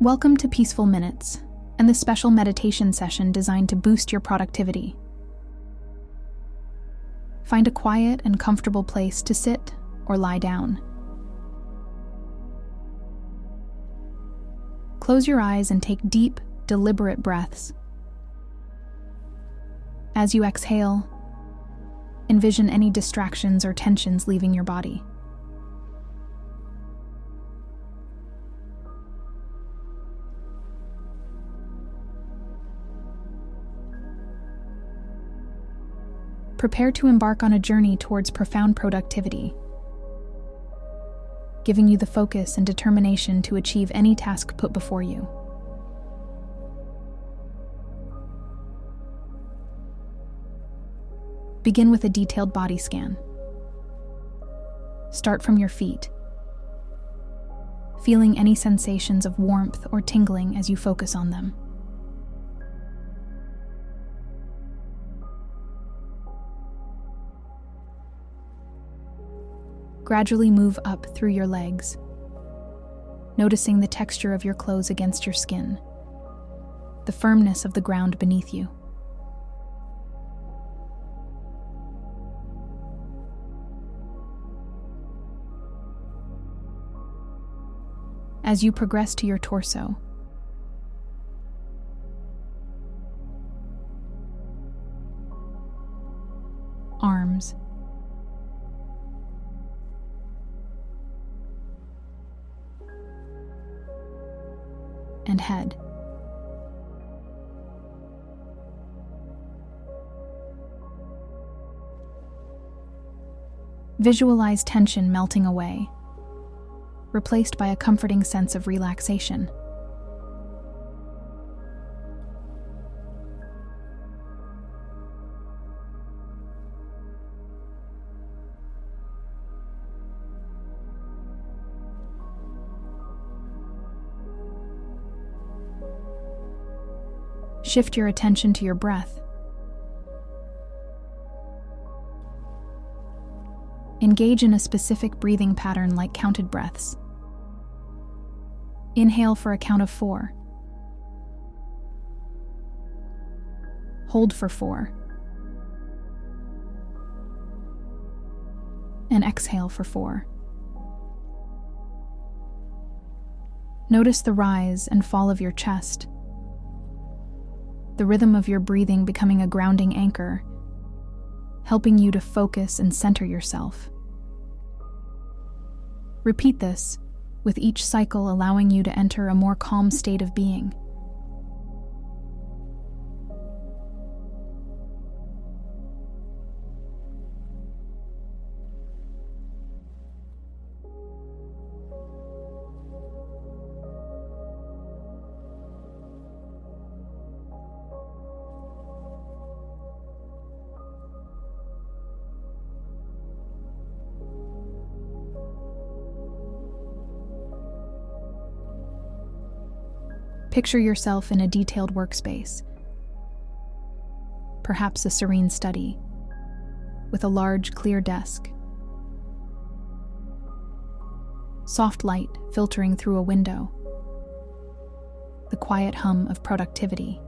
Welcome to Peaceful Minutes and this special meditation session designed to boost your productivity. Find a quiet and comfortable place to sit or lie down. Close your eyes and take deep, deliberate breaths. As you exhale, envision any distractions or tensions leaving your body. Prepare to embark on a journey towards profound productivity, giving you the focus and determination to achieve any task put before you. Begin with a detailed body scan. Start from your feet, feeling any sensations of warmth or tingling as you focus on them. Gradually move up through your legs, noticing the texture of your clothes against your skin, the firmness of the ground beneath you. As you progress to your torso, arms, and head. Visualize tension melting away, replaced by a comforting sense of relaxation. Shift your attention to your breath. Engage in a specific breathing pattern like counted breaths. Inhale for a count of 4. Hold for 4. And exhale for 4. Notice the rise and fall of your chest, the rhythm of your breathing becoming a grounding anchor, helping you to focus and center yourself. Repeat this, with each cycle allowing you to enter a more calm state of being. Picture yourself in a detailed workspace, perhaps a serene study, with a large, clear desk. Soft light filtering through a window, the quiet hum of productivity.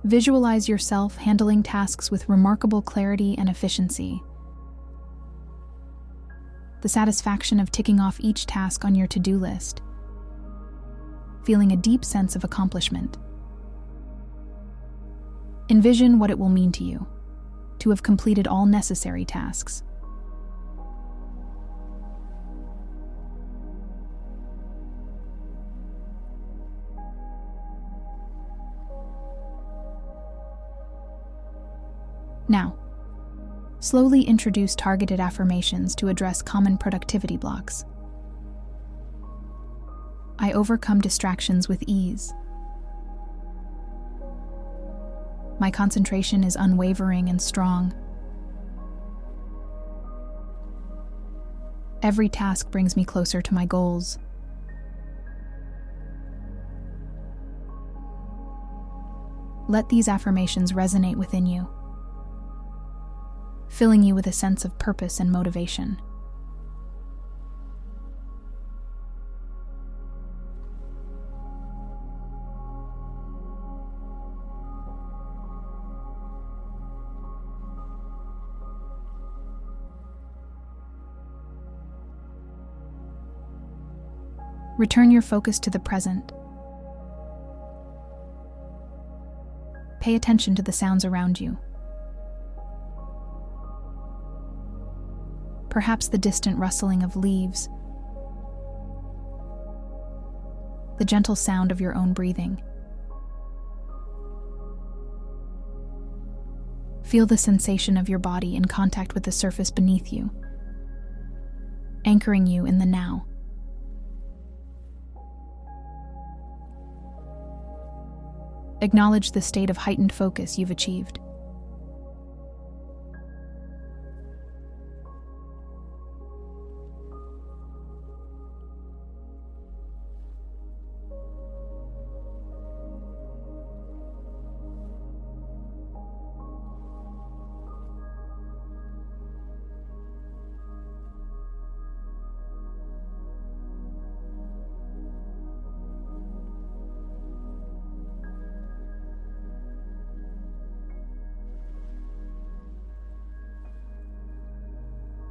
Visualize yourself handling tasks with remarkable clarity and efficiency. The satisfaction of ticking off each task on your to-do list, feeling a deep sense of accomplishment. Envision what it will mean to you to have completed all necessary tasks. Now, slowly introduce targeted affirmations to address common productivity blocks. I overcome distractions with ease. My concentration is unwavering and strong. Every task brings me closer to my goals. Let these affirmations resonate within you, filling you with a sense of purpose and motivation. Return your focus to the present. Pay attention to the sounds around you. Perhaps the distant rustling of leaves, the gentle sound of your own breathing. Feel the sensation of your body in contact with the surface beneath you, anchoring you in the now. Acknowledge the state of heightened focus you've achieved.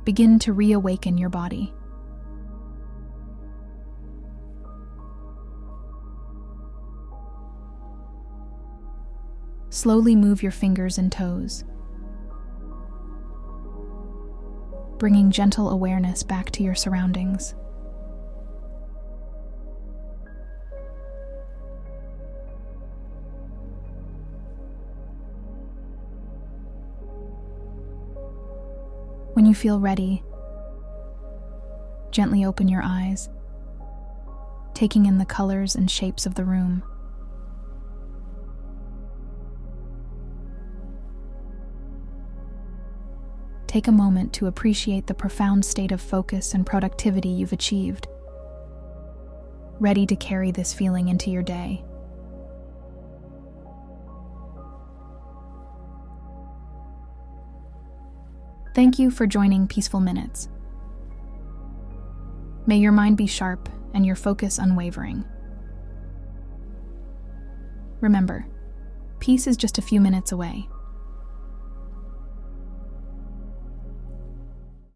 Begin to reawaken your body. Slowly move your fingers and toes, bringing gentle awareness back to your surroundings. When you feel ready, gently open your eyes, taking in the colors and shapes of the room. Take a moment to appreciate the profound state of focus and productivity you've achieved, ready to carry this feeling into your day. Thank you for joining Peaceful Minutes. May your mind be sharp and your focus unwavering. Remember, peace is just a few minutes away.